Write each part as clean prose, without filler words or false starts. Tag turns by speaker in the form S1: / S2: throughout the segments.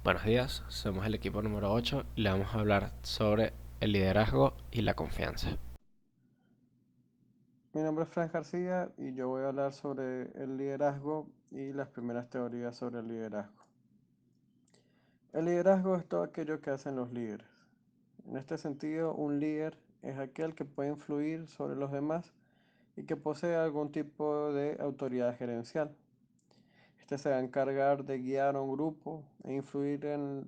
S1: Buenos días, somos el equipo número 8 y le vamos a hablar sobre el liderazgo y la confianza.
S2: Mi nombre es Fran García y yo voy a hablar sobre el liderazgo y las primeras teorías sobre el liderazgo. El liderazgo es todo aquello que hacen los líderes. En este sentido, un líder es aquel que puede influir sobre los demás y que posee algún tipo de autoridad gerencial. Este se va a encargar de guiar a un grupo e influir en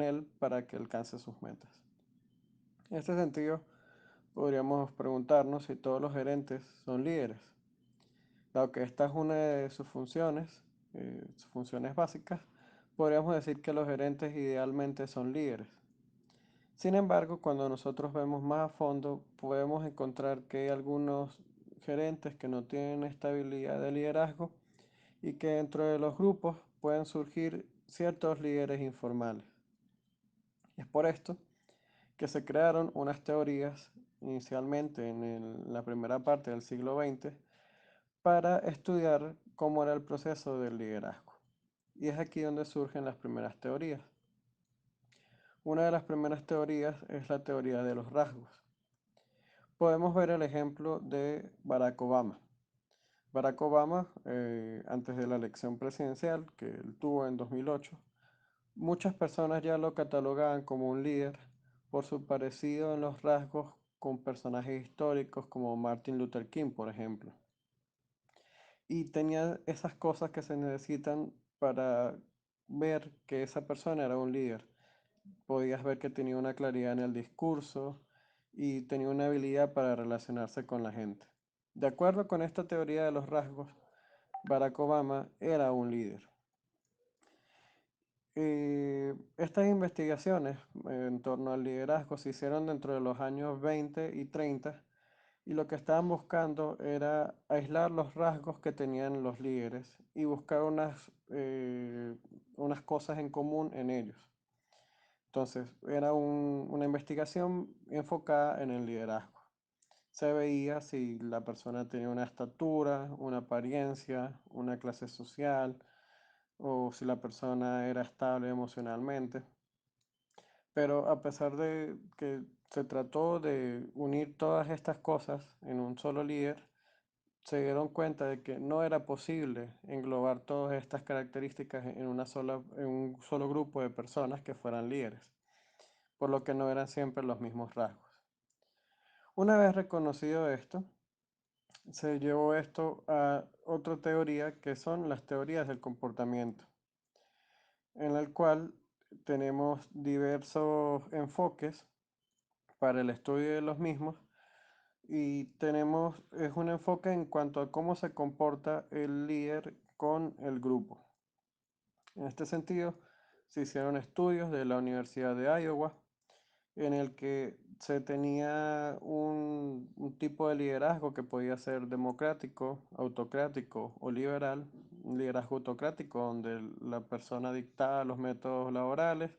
S2: él para que alcance sus metas. En este sentido, podríamos preguntarnos si todos los gerentes son líderes. Dado que esta es una de sus funciones básicas, podríamos decir que los gerentes idealmente son líderes. Sin embargo, cuando nosotros vemos más a fondo, podemos encontrar que hay algunos gerentes que no tienen estabilidad de liderazgo y que dentro de los grupos pueden surgir ciertos líderes informales. Es por esto que se crearon unas teorías inicialmente en la primera parte del siglo XX para estudiar cómo era el proceso del liderazgo. Y es aquí donde surgen las primeras teorías. Una de las primeras teorías es la teoría de los rasgos. Podemos ver el ejemplo de Barack Obama. Barack Obama, antes de la elección presidencial que él tuvo en 2008, muchas personas ya lo catalogaban como un líder por su parecido en los rasgos con personajes históricos como Martin Luther King, por ejemplo. Y tenía esas cosas que se necesitan para ver que esa persona era un líder. Podías ver que tenía una claridad en el discurso y tenía una habilidad para relacionarse con la gente. De acuerdo con esta teoría de los rasgos, Barack Obama era un líder. Estas investigaciones en torno al liderazgo se hicieron dentro de los años 20 y 30 y lo que estaban buscando era aislar los rasgos que tenían los líderes y buscar unas cosas en común en ellos. Entonces, era una investigación enfocada en el liderazgo. Se veía si la persona tenía una estatura, una apariencia, una clase social, o si la persona era estable emocionalmente. Pero a pesar de que se trató de unir todas estas cosas en un solo líder, se dieron cuenta de que no era posible englobar todas estas características en un solo grupo de personas que fueran líderes, por lo que no eran siempre los mismos rasgos. Una vez reconocido esto, se llevó esto a otra teoría que son las teorías del comportamiento, en el cual tenemos diversos enfoques para el estudio de los mismos y es un enfoque en cuanto a cómo se comporta el líder con el grupo. En este sentido, se hicieron estudios de la Universidad de Iowa en el que se tenía un tipo de liderazgo que podía ser democrático, autocrático o liberal. Un liderazgo autocrático donde la persona dictaba los métodos laborales,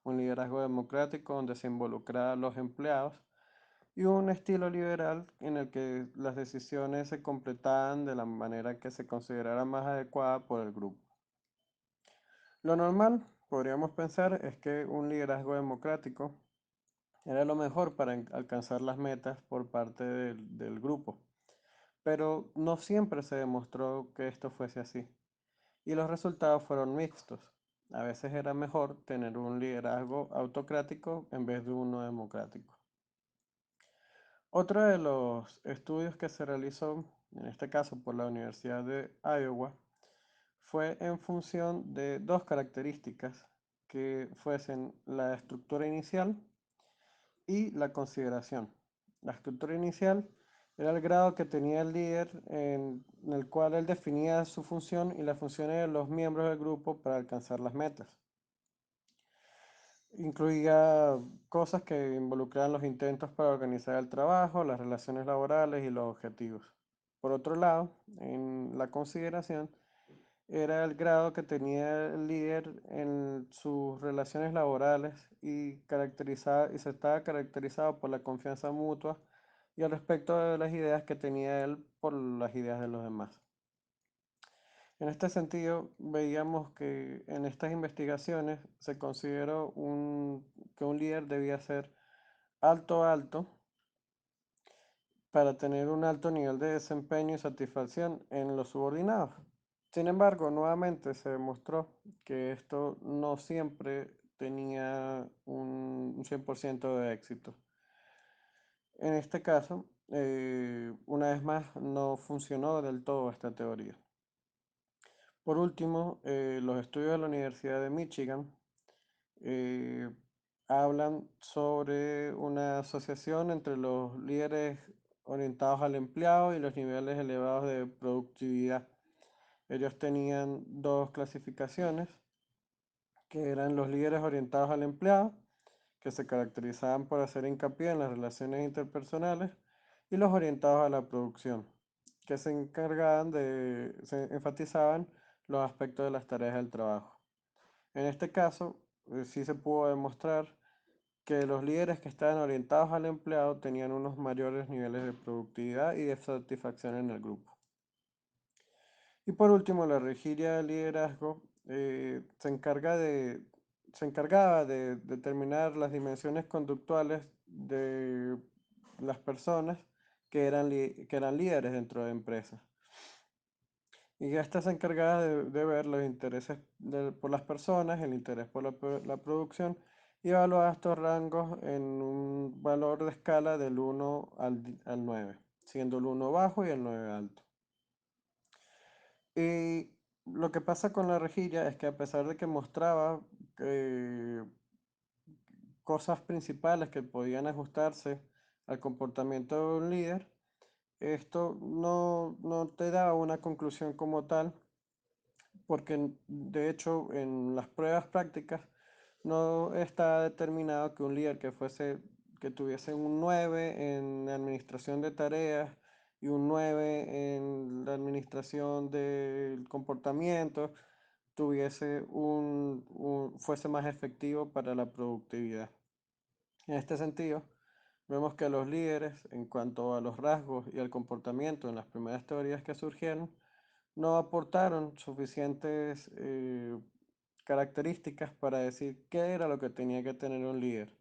S2: un liderazgo democrático donde se involucraba a los empleados y un estilo liberal en el que las decisiones se completaban de la manera que se considerara más adecuada por el grupo. Lo normal, podríamos pensar, es que un liderazgo democrático era lo mejor para alcanzar las metas por parte del grupo, pero no siempre se demostró que esto fuese así, y los resultados fueron mixtos. A veces era mejor tener un liderazgo autocrático en vez de uno democrático. Otro de los estudios que se realizó, en este caso por la Universidad de Iowa, fue en función de dos características que fuesen la estructura inicial y la consideración. La estructura inicial era el grado que tenía el líder en el cual él definía su función y las funciones de los miembros del grupo para alcanzar las metas. Incluía cosas que involucraban los intentos para organizar el trabajo, las relaciones laborales y los objetivos. Por otro lado, en la consideración, era el grado que tenía el líder en sus relaciones laborales y se estaba caracterizado por la confianza mutua y al respecto de las ideas que tenía él por las ideas de los demás. En este sentido, veíamos que en estas investigaciones se consideró que un líder debía ser alto para tener un alto nivel de desempeño y satisfacción en los subordinados. Sin embargo, nuevamente se demostró que esto no siempre tenía un 100% de éxito. En este caso, una vez más, no funcionó del todo esta teoría. Por último, los estudios de la Universidad de Michigan eh, hablan sobre una asociación entre los líderes orientados al empleado y los niveles elevados de productividad. Ellos tenían dos clasificaciones, que eran los líderes orientados al empleado, que se caracterizaban por hacer hincapié en las relaciones interpersonales, y los orientados a la producción, que se enfatizaban los aspectos de las tareas del trabajo. En este caso, sí se pudo demostrar que los líderes que estaban orientados al empleado tenían unos mayores niveles de productividad y de satisfacción en el grupo. Y por último, la vigilia de liderazgo se encargaba de determinar las dimensiones conductuales de las personas que eran líderes dentro de empresas. Y esta se encargaba de ver los intereses por las personas, el interés por la producción, y evaluaba estos rangos en un valor de escala del 1 al 9, siendo el 1 bajo y el 9 alto. Y lo que pasa con la rejilla es que a pesar de que mostraba eh, cosas principales que podían ajustarse al comportamiento de un líder, esto no te da una conclusión como tal, porque de hecho en las pruebas prácticas no está determinado que un líder que tuviese un 9 en la administración de tareas y un 9 en la administración del comportamiento, fuese más efectivo para la productividad. En este sentido, vemos que los líderes, en cuanto a los rasgos y al comportamiento en las primeras teorías que surgieron, no aportaron suficientes características para decir qué era lo que tenía que tener un líder.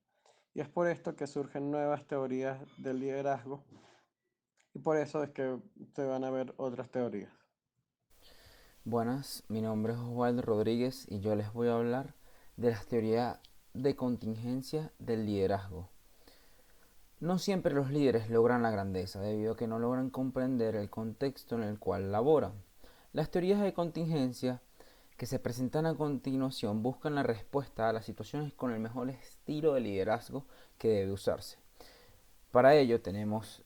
S2: Y es por esto que surgen nuevas teorías del liderazgo y por eso es que se van a ver otras teorías.
S3: Buenas, mi nombre es Osvaldo Rodríguez y yo les voy a hablar de las teorías de contingencia del liderazgo. No siempre los líderes logran la grandeza debido a que no logran comprender el contexto en el cual laboran. Las teorías de contingencia que se presentan a continuación buscan la respuesta a las situaciones con el mejor estilo de liderazgo que debe usarse. Para ello tenemos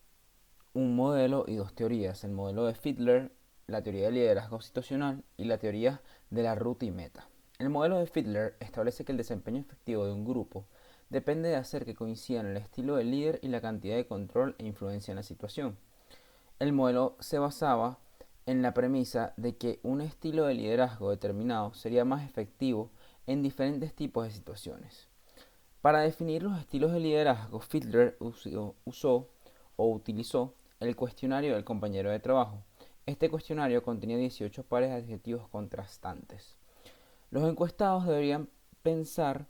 S3: un modelo y dos teorías, el modelo de Fiedler, la teoría del liderazgo situacional y la teoría de la ruta y meta. El modelo de Fiedler establece que el desempeño efectivo de un grupo depende de hacer que coincidan el estilo del líder y la cantidad de control e influencia en la situación. El modelo se basaba en la premisa de que un estilo de liderazgo determinado sería más efectivo en diferentes tipos de situaciones. Para definir los estilos de liderazgo, Fiedler usó o utilizó el cuestionario del compañero de trabajo. Este cuestionario contenía 18 pares de adjetivos contrastantes. Los encuestados deberían pensar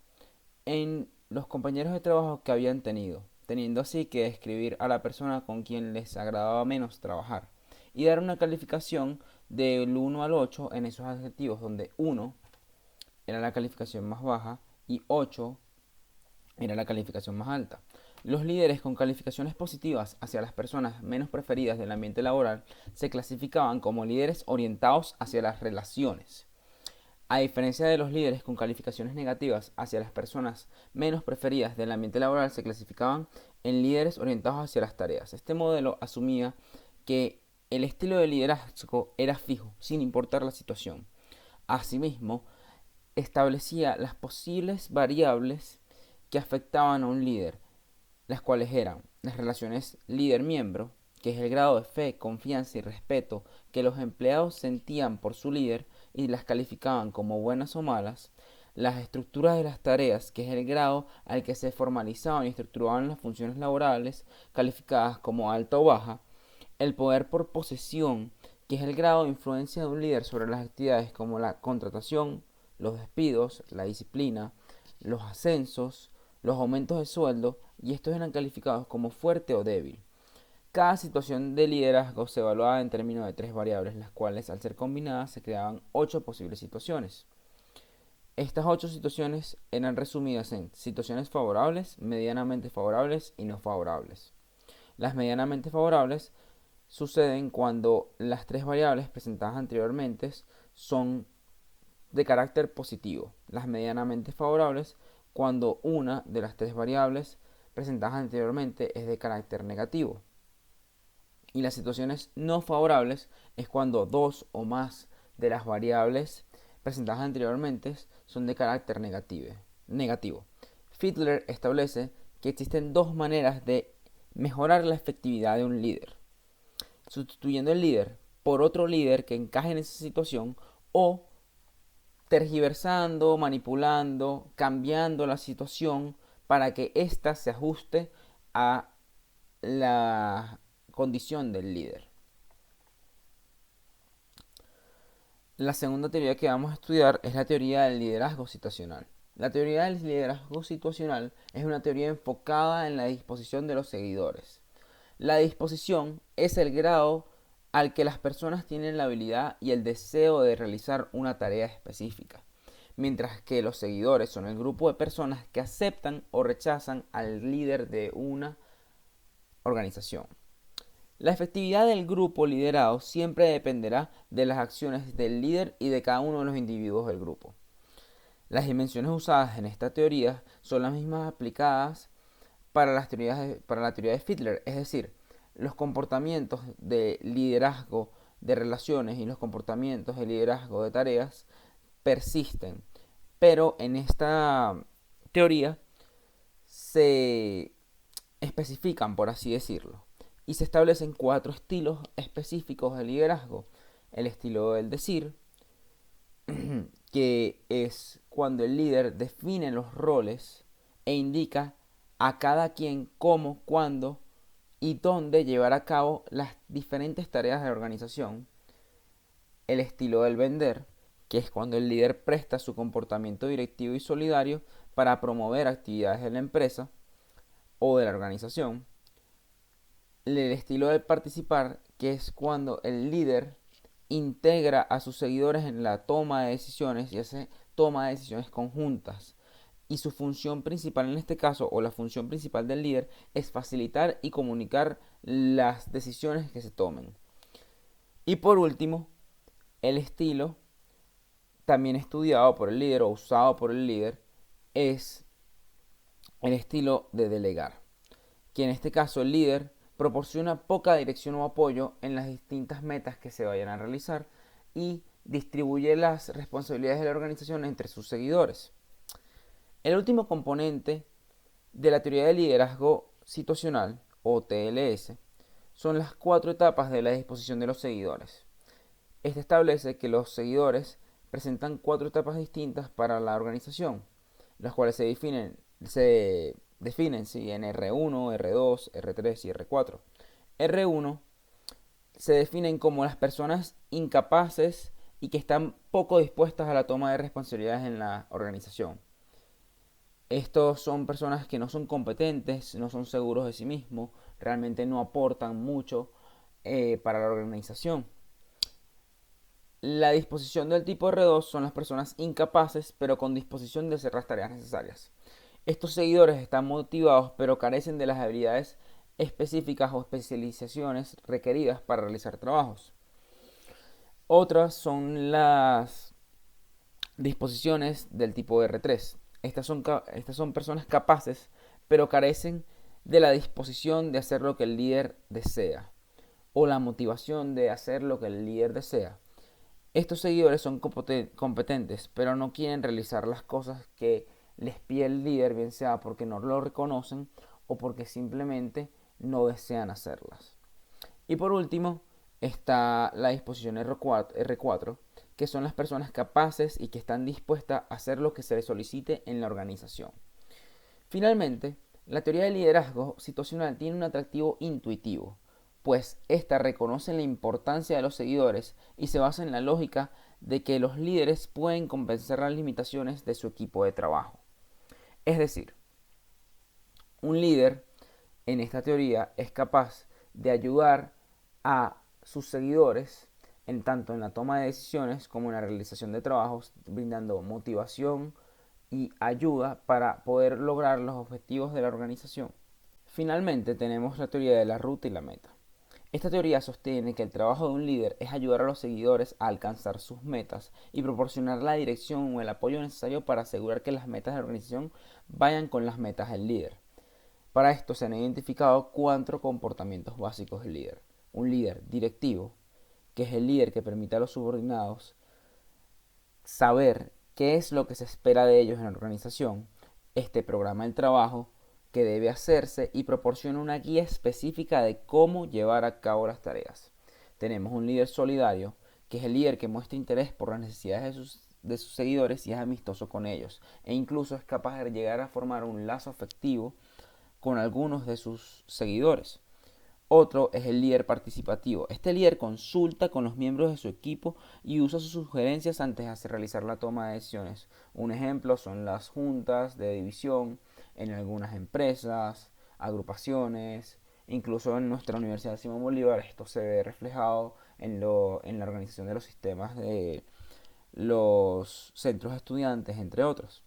S3: en los compañeros de trabajo que habían tenido, teniendo así que describir a la persona con quien les agradaba menos trabajar y dar una calificación del 1 al 8 en esos adjetivos, donde 1 era la calificación más baja y 8 era la calificación más alta. Los líderes con calificaciones positivas hacia las personas menos preferidas del ambiente laboral se clasificaban como líderes orientados hacia las relaciones. A diferencia de los líderes con calificaciones negativas hacia las personas menos preferidas del ambiente laboral, se clasificaban en líderes orientados hacia las tareas. Este modelo asumía que el estilo de liderazgo era fijo, sin importar la situación. Asimismo, establecía las posibles variables que afectaban a un líder, las cuales eran las relaciones líder-miembro, que es el grado de fe, confianza y respeto que los empleados sentían por su líder y las calificaban como buenas o malas, las estructuras de las tareas, que es el grado al que se formalizaban y estructuraban las funciones laborales, calificadas como alta o baja, el poder por posesión, que es el grado de influencia de un líder sobre las actividades como la contratación, los despidos, la disciplina, los ascensos, los aumentos de sueldo, y estos eran calificados como fuerte o débil. Cada situación de liderazgo se evaluaba en términos de 3 variables, las cuales al ser combinadas se creaban 8 posibles situaciones. Estas 8 situaciones eran resumidas en situaciones favorables, medianamente favorables y no favorables. Las medianamente favorables suceden cuando las 3 variables presentadas anteriormente son de carácter positivo. Las medianamente favorables cuando una de las 3 variables presentadas anteriormente es de carácter negativo. Y las situaciones no favorables es cuando 2 o más de las variables presentadas anteriormente son de carácter negativo. Fiedler establece que existen 2 maneras de mejorar la efectividad de un líder: sustituyendo el líder por otro líder que encaje en esa situación, o tergiversando, manipulando, cambiando la situación para que ésta se ajuste a la condición del líder. La segunda teoría que vamos a estudiar es la teoría del liderazgo situacional. La teoría del liderazgo situacional es una teoría enfocada en la disposición de los seguidores. La disposición es el grado al que las personas tienen la habilidad y el deseo de realizar una tarea específica, mientras que los seguidores son el grupo de personas que aceptan o rechazan al líder de una organización. La efectividad del grupo liderado siempre dependerá de las acciones del líder y de cada uno de los individuos del grupo. Las dimensiones usadas en esta teoría son las mismas aplicadas para la teoría de Fiedler, es decir, los comportamientos de liderazgo de relaciones y los comportamientos de liderazgo de tareas persisten, pero en esta teoría se especifican, por así decirlo, y se establecen 4 estilos específicos de liderazgo. El estilo del decir, que es cuando el líder define los roles e indica a cada quien cómo, cuándo y dónde llevar a cabo las diferentes tareas de la organización. El estilo del vender, que es cuando el líder presta su comportamiento directivo y solidario para promover actividades de la empresa o de la organización. El estilo del participar, que es cuando el líder integra a sus seguidores en la toma de decisiones y hace toma de decisiones conjuntas. Y su función principal en este caso, o la función principal del líder, es facilitar y comunicar las decisiones que se tomen. Y por último, el estilo, también estudiado por el líder o usado por el líder, es el estilo de delegar, que en este caso el líder proporciona poca dirección o apoyo en las distintas metas que se vayan a realizar y distribuye las responsabilidades de la organización entre sus seguidores. El último componente de la teoría del liderazgo situacional, o TLS, son las 4 etapas de la disposición de los seguidores. Este establece que los seguidores presentan 4 etapas distintas para la organización, las cuales se definen en R1, R2, R3 y R4. R1 se definen como las personas incapaces y que están poco dispuestas a la toma de responsabilidades en la organización. Estos son personas que no son competentes, no son seguros de sí mismos, realmente no aportan mucho para la organización. La disposición del tipo R2 son las personas incapaces pero con disposición de hacer las tareas necesarias. Estos seguidores están motivados pero carecen de las habilidades específicas o especializaciones requeridas para realizar trabajos. Otras son las disposiciones del tipo R3. Estas son personas capaces pero carecen de la disposición de hacer lo que el líder desea o la motivación de hacer lo que el líder desea. Estos seguidores son competentes, pero no quieren realizar las cosas que les pide el líder, bien sea porque no lo reconocen o porque simplemente no desean hacerlas. Y por último está la disposición R4, que son las personas capaces y que están dispuestas a hacer lo que se les solicite en la organización. Finalmente, la teoría del liderazgo situacional tiene un atractivo intuitivo, pues ésta reconoce la importancia de los seguidores y se basa en la lógica de que los líderes pueden compensar las limitaciones de su equipo de trabajo. Es decir, un líder en esta teoría es capaz de ayudar a sus seguidores tanto en la toma de decisiones como en la realización de trabajos, brindando motivación y ayuda para poder lograr los objetivos de la organización. Finalmente tenemos la teoría de la ruta y la meta. Esta teoría sostiene que el trabajo de un líder es ayudar a los seguidores a alcanzar sus metas y proporcionar la dirección o el apoyo necesario para asegurar que las metas de la organización vayan con las metas del líder. Para esto se han identificado 4 comportamientos básicos del líder. Un líder directivo, que es el líder que permite a los subordinados saber qué es lo que se espera de ellos en la organización, programa el trabajo que debe hacerse y proporciona una guía específica de cómo llevar a cabo las tareas. Tenemos un líder solidario, que es el líder que muestra interés por las necesidades de sus seguidores y es amistoso con ellos, e incluso es capaz de llegar a formar un lazo afectivo con algunos de sus seguidores. Otro es el líder participativo. Este líder consulta con los miembros de su equipo y usa sus sugerencias antes de realizar la toma de decisiones. Un ejemplo son las juntas de división en algunas empresas, agrupaciones, incluso en nuestra Universidad Simón Bolívar. Esto se ve reflejado en la organización de los sistemas de los centros de estudiantes, entre otros.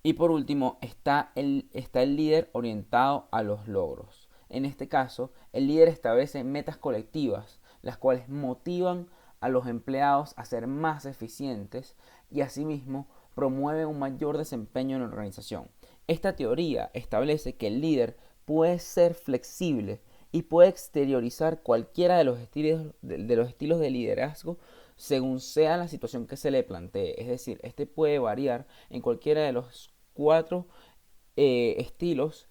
S3: Y por último está el líder orientado a los logros. En este caso, el líder establece metas colectivas, las cuales motivan a los empleados a ser más eficientes y asimismo promueve un mayor desempeño en la organización. Esta teoría establece que el líder puede ser flexible y puede exteriorizar cualquiera de los estilos de liderazgo según sea la situación que se le plantee. Es decir, este puede variar en cualquiera de los 4 estilos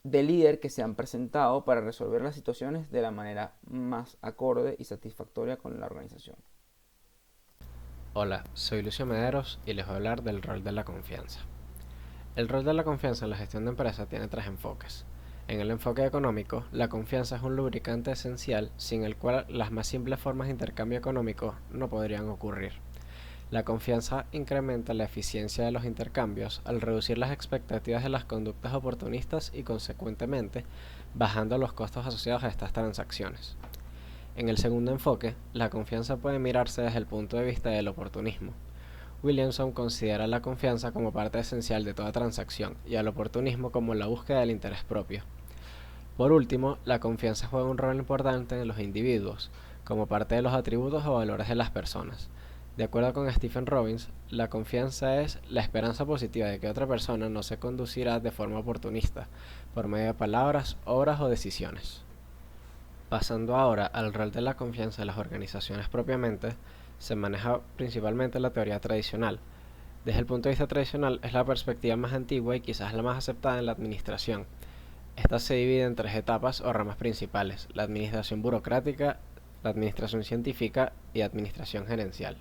S3: de líder que se han presentado para resolver las situaciones de la manera más acorde y satisfactoria con la organización.
S1: Hola, soy Lucio Mederos y les voy a hablar del rol de la confianza. El rol de la confianza en la gestión de empresas tiene 3 enfoques. En el enfoque económico, la confianza es un lubricante esencial sin el cual las más simples formas de intercambio económico no podrían ocurrir. La confianza incrementa la eficiencia de los intercambios al reducir las expectativas de las conductas oportunistas y, consecuentemente, bajando los costos asociados a estas transacciones. En el segundo enfoque, la confianza puede mirarse desde el punto de vista del oportunismo. Williamson considera la confianza como parte esencial de toda transacción y al oportunismo como la búsqueda del interés propio. Por último, la confianza juega un rol importante en los individuos, como parte de los atributos o valores de las personas. De acuerdo con Stephen Robbins, la confianza es la esperanza positiva de que otra persona no se conducirá de forma oportunista, por medio de palabras, obras o decisiones. Pasando ahora al rol de la confianza en las organizaciones propiamente, se maneja principalmente la teoría tradicional. Desde el punto de vista tradicional es la perspectiva más antigua y quizás la más aceptada en la administración. Esta se divide en 3 etapas o ramas principales: la administración burocrática, la administración científica y administración gerencial.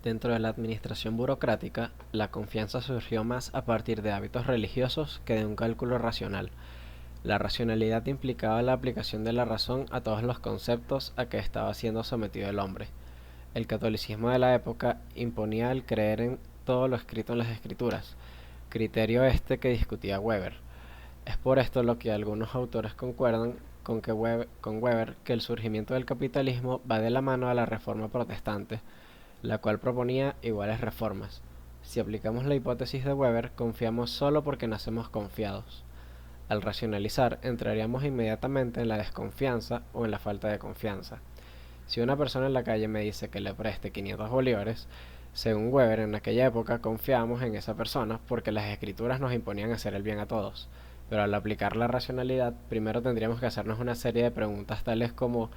S1: Dentro de la administración burocrática, la confianza surgió más a partir de hábitos religiosos que de un cálculo racional. La racionalidad implicaba la aplicación de la razón a todos los conceptos a que estaba siendo sometido el hombre. El catolicismo de la época imponía el creer en todo lo escrito en las escrituras, criterio que discutía Weber. Es por esto lo que algunos autores concuerdan con Weber que el surgimiento del capitalismo va de la mano a la reforma protestante, la cual proponía iguales reformas. Si aplicamos la hipótesis de Weber, confiamos solo porque nacemos confiados. Al racionalizar, entraríamos inmediatamente en la desconfianza o en la falta de confianza. Si una persona en la calle me dice que le preste 500 bolívares, según Weber, en aquella época confiábamos en esa persona porque las escrituras nos imponían hacer el bien a todos. Pero al aplicar la racionalidad, primero tendríamos que hacernos una serie de preguntas tales como: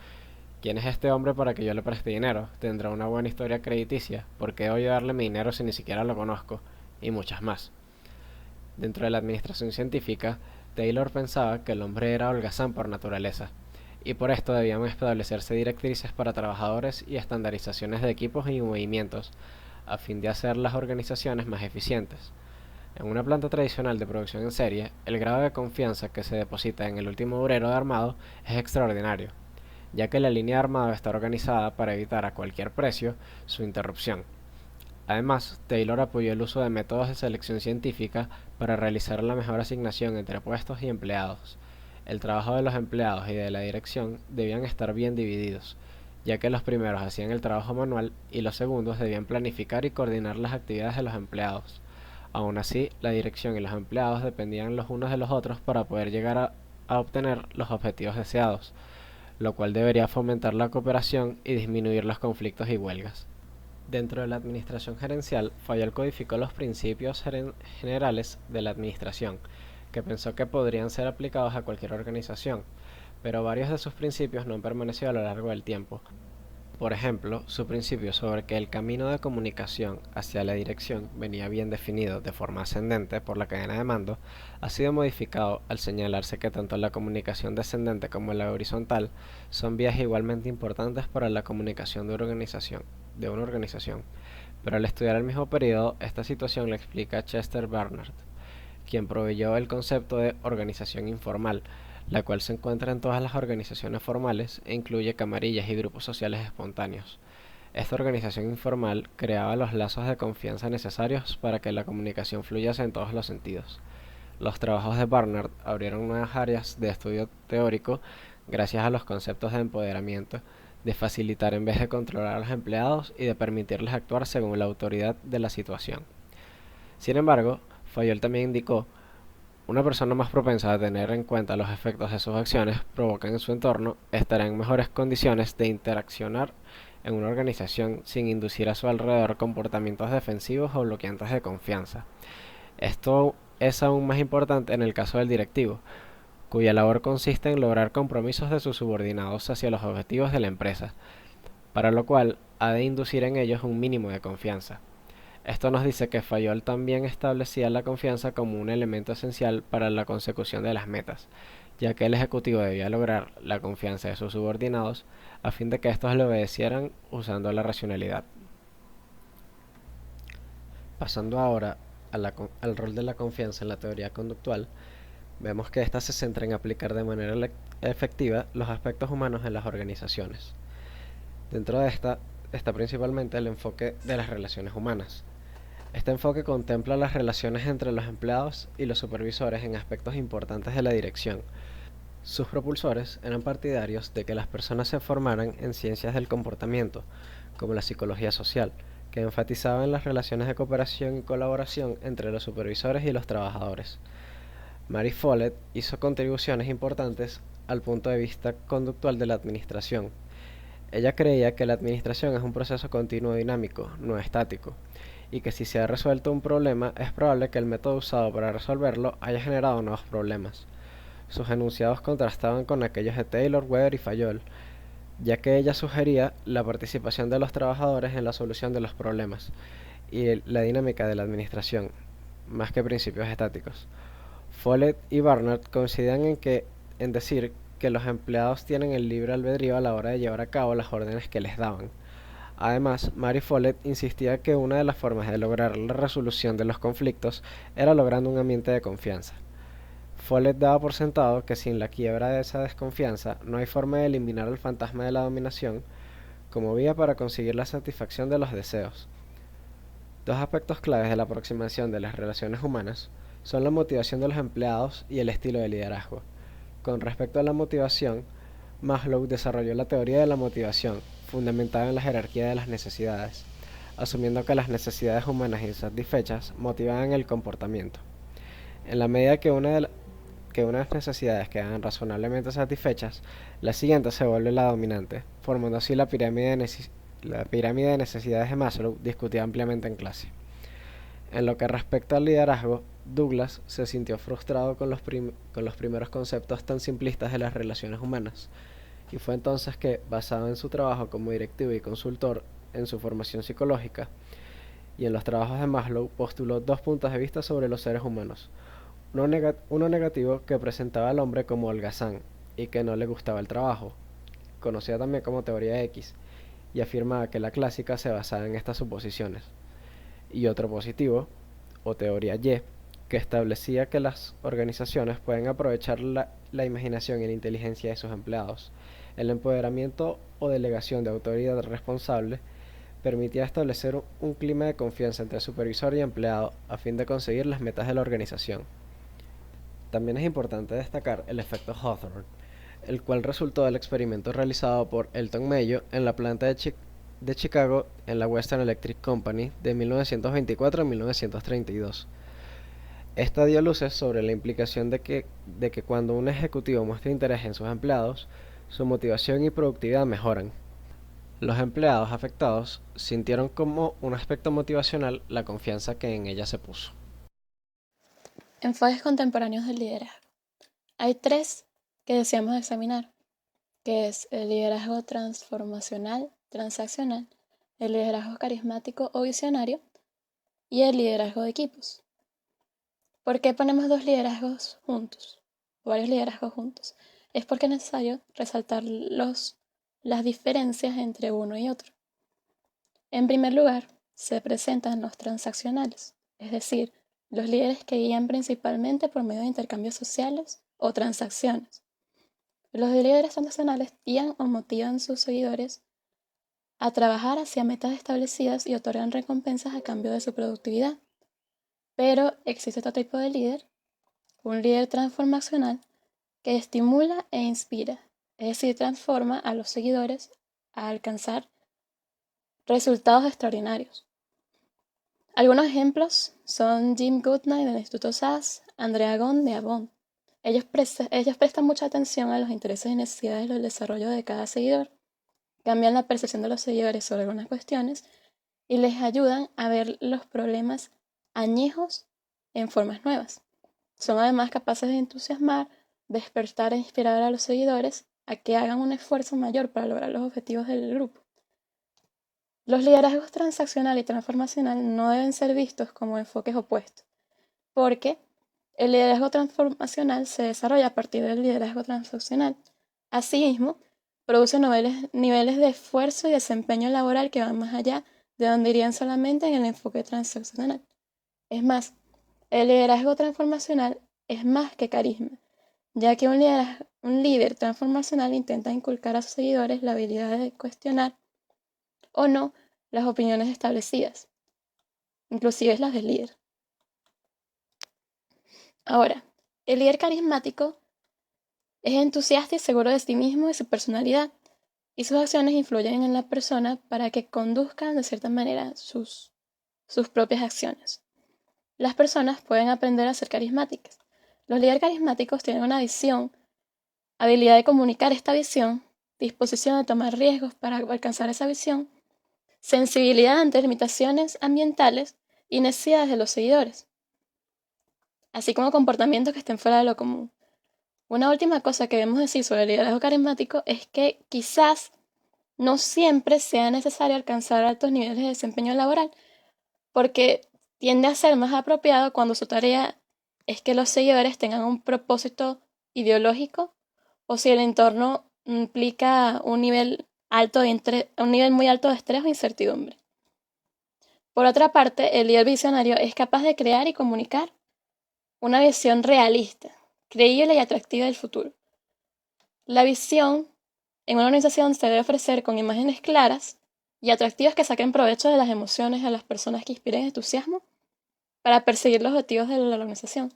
S1: ¿quién es este hombre para que yo le preste dinero? ¿Tendrá una buena historia crediticia? ¿Por qué debo darle mi dinero si ni siquiera lo conozco? Y muchas más. Dentro de la administración científica, Taylor pensaba que el hombre era holgazán por naturaleza, y por esto debían establecerse directrices para trabajadores y estandarizaciones de equipos y movimientos, a fin de hacer las organizaciones más eficientes. En una planta tradicional de producción en serie, el grado de confianza que se deposita en el último obrero de armado es extraordinario, ya que la línea de armado está organizada para evitar a cualquier precio su interrupción. Además, Taylor apoyó el uso de métodos de selección científica para realizar la mejor asignación entre puestos y empleados. El trabajo de los empleados y de la dirección debían estar bien divididos, ya que los primeros hacían el trabajo manual y los segundos debían planificar y coordinar las actividades de los empleados. Aún así, la dirección y los empleados dependían los unos de los otros para poder llegar a obtener los objetivos deseados, lo cual debería fomentar la cooperación y disminuir los conflictos y huelgas. Dentro de la administración gerencial, Fayol codificó los principios generales de la administración, que pensó que podrían ser aplicados a cualquier organización, pero varios de sus principios no han permanecido a lo largo del tiempo. Por ejemplo, su principio sobre que el camino de comunicación hacia la dirección venía bien definido de forma ascendente por la cadena de mando ha sido modificado al señalarse que tanto la comunicación descendente como la horizontal son vías igualmente importantes para la comunicación de una organización. Pero al estudiar el mismo periodo, esta situación la explica Chester Barnard, quien proveyó el concepto de organización informal, la cual se encuentra en todas las organizaciones formales e incluye camarillas y grupos sociales espontáneos. Esta organización informal creaba los lazos de confianza necesarios para que la comunicación fluyese en todos los sentidos. Los trabajos de Barnard abrieron nuevas áreas de estudio teórico gracias a los conceptos de empoderamiento, de facilitar en vez de controlar a los empleados y de permitirles actuar según la autoridad de la situación. Sin embargo, Fayol también indicó: una persona más propensa a tener en cuenta los efectos de sus acciones provocan en su entorno estará en mejores condiciones de interaccionar en una organización sin inducir a su alrededor comportamientos defensivos o bloqueantes de confianza. Esto es aún más importante en el caso del directivo, cuya labor consiste en lograr compromisos de sus subordinados hacia los objetivos de la empresa, para lo cual ha de inducir en ellos un mínimo de confianza. Esto nos dice que Fayol también establecía la confianza como un elemento esencial para la consecución de las metas, ya que el ejecutivo debía lograr la confianza de sus subordinados a fin de que estos le obedecieran usando la racionalidad. Pasando ahora al rol de la confianza en la teoría conductual, vemos que ésta se centra en aplicar de manera efectiva los aspectos humanos en las organizaciones. Dentro de esta está principalmente el enfoque de las relaciones humanas. Este enfoque contempla las relaciones entre los empleados y los supervisores en aspectos importantes de la dirección. Sus propulsores eran partidarios de que las personas se formaran en ciencias del comportamiento, como la psicología social, que enfatizaba en las relaciones de cooperación y colaboración entre los supervisores y los trabajadores. Mary Follett hizo contribuciones importantes al punto de vista conductual de la administración. Ella creía que la administración es un proceso continuo dinámico, no estático, y que si se ha resuelto un problema es probable que el método usado para resolverlo haya generado nuevos problemas. Sus enunciados contrastaban con aquellos de Taylor, Weber y Fayol, ya que ella sugería la participación de los trabajadores en la solución de los problemas y la dinámica de la administración, más que principios estáticos. Follett y Barnard coincidían en decir que los empleados tienen el libre albedrío a la hora de llevar a cabo las órdenes que les daban. Además, Mary Follett insistía que una de las formas de lograr la resolución de los conflictos era logrando un ambiente de confianza. Follett daba por sentado que sin la quiebra de esa desconfianza no hay forma de eliminar el fantasma de la dominación como vía para conseguir la satisfacción de los deseos. Dos aspectos claves de la aproximación de las relaciones humanas son la motivación de los empleados y el estilo de liderazgo. Con respecto a la motivación, Maslow desarrolló la teoría de la motivación, fundamentada en la jerarquía de las necesidades, asumiendo que las necesidades humanas insatisfechas motivaban el comportamiento. En la medida que una de las necesidades quedan razonablemente satisfechas, la siguiente se vuelve la dominante, formando así la pirámide de necesidades de Maslow, discutida ampliamente en clase. En lo que respecta al liderazgo, Douglas se sintió frustrado con los primeros conceptos tan simplistas de las relaciones humanas, y fue entonces que, basado en su trabajo como directivo y consultor en su formación psicológica y en los trabajos de Maslow, postuló dos puntos de vista sobre los seres humanos. Uno negativo, que presentaba al hombre como holgazán y que no le gustaba el trabajo, conocida también como teoría X, y afirmaba que la clásica se basaba en estas suposiciones. Y otro positivo, o teoría Y, que establecía que las organizaciones pueden aprovechar la imaginación y la inteligencia de sus empleados. El empoderamiento o delegación de autoridad responsable permitía establecer un clima de confianza entre supervisor y empleado a fin de conseguir las metas de la organización. También es importante destacar el efecto Hawthorne, el cual resultó del experimento realizado por Elton Mayo en la planta de Chicago en la Western Electric Company de 1924 a 1932. Esta dio luces sobre la implicación de que cuando un ejecutivo muestra interés en sus empleados, su motivación y productividad mejoran. Los empleados afectados sintieron como un aspecto motivacional la confianza que en ella se puso.
S4: Enfoques contemporáneos del liderazgo. Hay 3 que deseamos examinar, que es el liderazgo transformacional, transaccional, el liderazgo carismático o visionario y el liderazgo de equipos. ¿Por qué ponemos 2 liderazgos juntos? O varios liderazgos juntos. Es porque es necesario resaltar las diferencias entre uno y otro. En primer lugar, se presentan los transaccionales, es decir, los líderes que guían principalmente por medio de intercambios sociales o transacciones. Los líderes transaccionales guían o motivan a sus seguidores a trabajar hacia metas establecidas y otorgan recompensas a cambio de su productividad. Pero existe otro tipo de líder, un líder transformacional, que estimula e inspira, es decir, transforma a los seguidores a alcanzar resultados extraordinarios. Algunos ejemplos son Jim Goodnight del Instituto SAS, Andrea Gond de Avon. Ellos prestan mucha atención a los intereses y necesidades del desarrollo de cada seguidor, cambian la percepción de los seguidores sobre algunas cuestiones y les ayudan a ver los problemas añejos en formas nuevas. Son además capaces de entusiasmar, despertar e inspirar a los seguidores a que hagan un esfuerzo mayor para lograr los objetivos del grupo. Los liderazgos transaccional y transformacional no deben ser vistos como enfoques opuestos, porque el liderazgo transformacional se desarrolla a partir del liderazgo transaccional. Asimismo, produce niveles de esfuerzo y desempeño laboral que van más allá de donde irían solamente en el enfoque transaccional. Es más, el liderazgo transformacional es más que carisma, ya que un líder transformacional intenta inculcar a sus seguidores la habilidad de cuestionar o no las opiniones establecidas, inclusive las del líder. Ahora, el líder carismático es entusiasta y seguro de sí mismo y su personalidad, y sus acciones influyen en la persona para que conduzcan de cierta manera sus propias acciones. Las personas pueden aprender a ser carismáticas. Los líderes carismáticos tienen una visión, habilidad de comunicar esta visión, disposición de tomar riesgos para alcanzar esa visión, sensibilidad ante limitaciones ambientales y necesidades de los seguidores, así como comportamientos que estén fuera de lo común. Una última cosa que debemos decir sobre el liderazgo carismático es que quizás no siempre sea necesario alcanzar altos niveles de desempeño laboral, porque tiende a ser más apropiado cuando su tarea es que los seguidores tengan un propósito ideológico o si el entorno implica un nivel muy alto de estrés o incertidumbre. Por otra parte, el líder visionario es capaz de crear y comunicar una visión realista, creíble y atractiva del futuro. La visión en una organización se debe ofrecer con imágenes claras y atractivas que saquen provecho de las emociones de las personas que inspiren entusiasmo para perseguir los objetivos de la organización.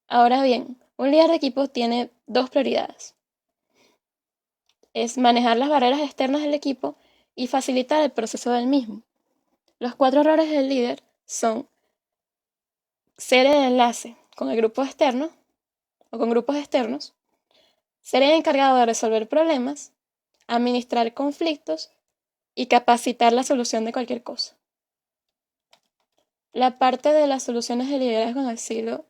S4: Ahora bien, un líder de equipo tiene 2 prioridades. Es manejar las barreras externas del equipo y facilitar el proceso del mismo. Los 4 roles del líder son ser el enlace con el grupo externo o con grupos externos, ser el encargado de resolver problemas, administrar conflictos y capacitar la solución de cualquier cosa. La parte de las soluciones de liderazgo en el siglo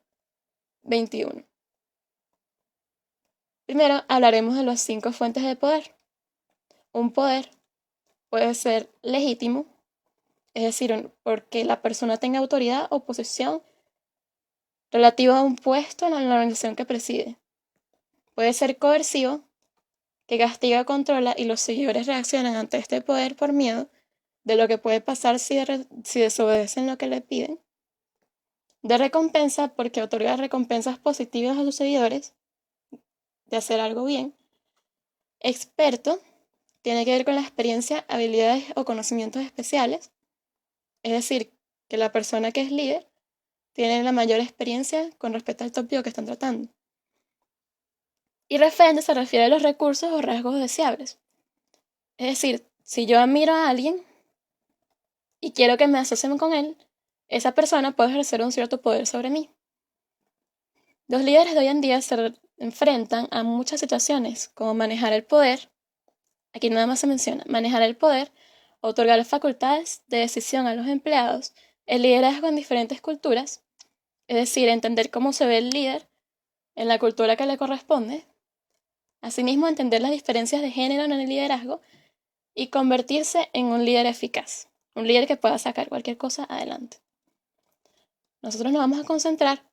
S4: XXI. Primero hablaremos de las 5 fuentes de poder. Un poder puede ser legítimo, es decir, porque la persona tenga autoridad o posición relativo a un puesto en la organización que preside. Puede ser coercivo, que castiga, controla y los seguidores reaccionan ante este poder por miedo de lo que puede pasar si desobedecen lo que le piden. de recompensa porque otorga recompensas positivas a sus seguidores de hacer algo bien. Experto tiene que ver con la experiencia, habilidades o conocimientos especiales, es decir, que la persona que es líder tiene la mayor experiencia con respecto al tópico que están tratando. Y referente se refiere a los recursos o rasgos deseables. Es decir, si yo admiro a alguien y quiero que me asocien con él, esa persona puede ejercer un cierto poder sobre mí. Los líderes de hoy en día se enfrentan a muchas situaciones, como manejar el poder. Aquí nada más se menciona manejar el poder, otorgar facultades de decisión a los empleados, el liderazgo en diferentes culturas, es decir, entender cómo se ve el líder en la cultura que le corresponde, asimismo entender las diferencias de género en el liderazgo y convertirse en un líder eficaz, un líder que pueda sacar cualquier cosa adelante. Nosotros nos vamos a concentrar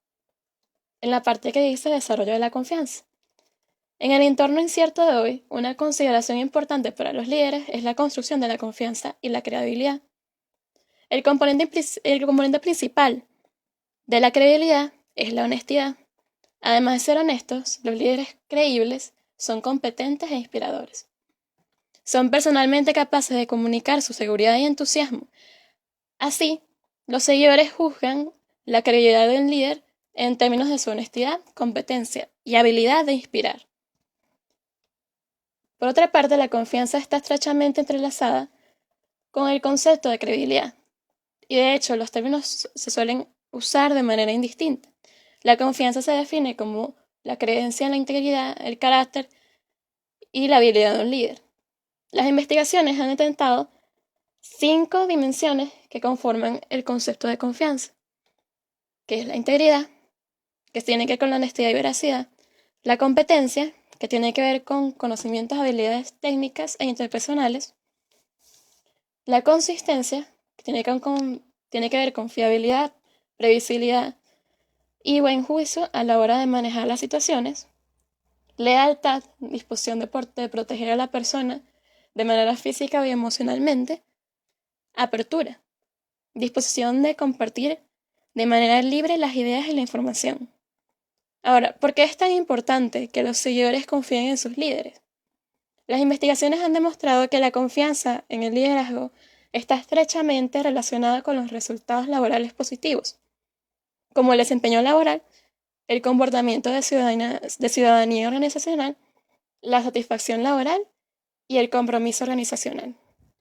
S4: en la parte que dice desarrollo de la confianza. En el entorno incierto de hoy, una consideración importante para los líderes es la construcción de la confianza y la credibilidad. El componente principal de la credibilidad es la honestidad. Además de ser honestos, los líderes creíbles son competentes e inspiradores. Son personalmente capaces de comunicar su seguridad y entusiasmo. Así, los seguidores juzgan la credibilidad del líder en términos de su honestidad, competencia y habilidad de inspirar. Por otra parte, la confianza está estrechamente entrelazada con el concepto de credibilidad. Y de hecho, los términos se suelen usar de manera indistinta. La confianza se define como la creencia en la integridad, el carácter y la habilidad de un líder. Las investigaciones han intentado 5 dimensiones que conforman el concepto de confianza, que es la integridad, que tiene que ver con la honestidad y veracidad, la competencia, que tiene que ver con conocimientos, habilidades técnicas e interpersonales, la consistencia, que tiene que ver con fiabilidad, previsibilidad y buen juicio a la hora de manejar las situaciones, lealtad, disposición de proteger a la persona de manera física y emocionalmente, apertura, disposición de compartir de manera libre las ideas y la información. Ahora, ¿por qué es tan importante que los seguidores confíen en sus líderes? Las investigaciones han demostrado que la confianza en el liderazgo está estrechamente relacionada con los resultados laborales positivos, como el desempeño laboral, el comportamiento de ciudadanía organizacional, la satisfacción laboral y el compromiso organizacional.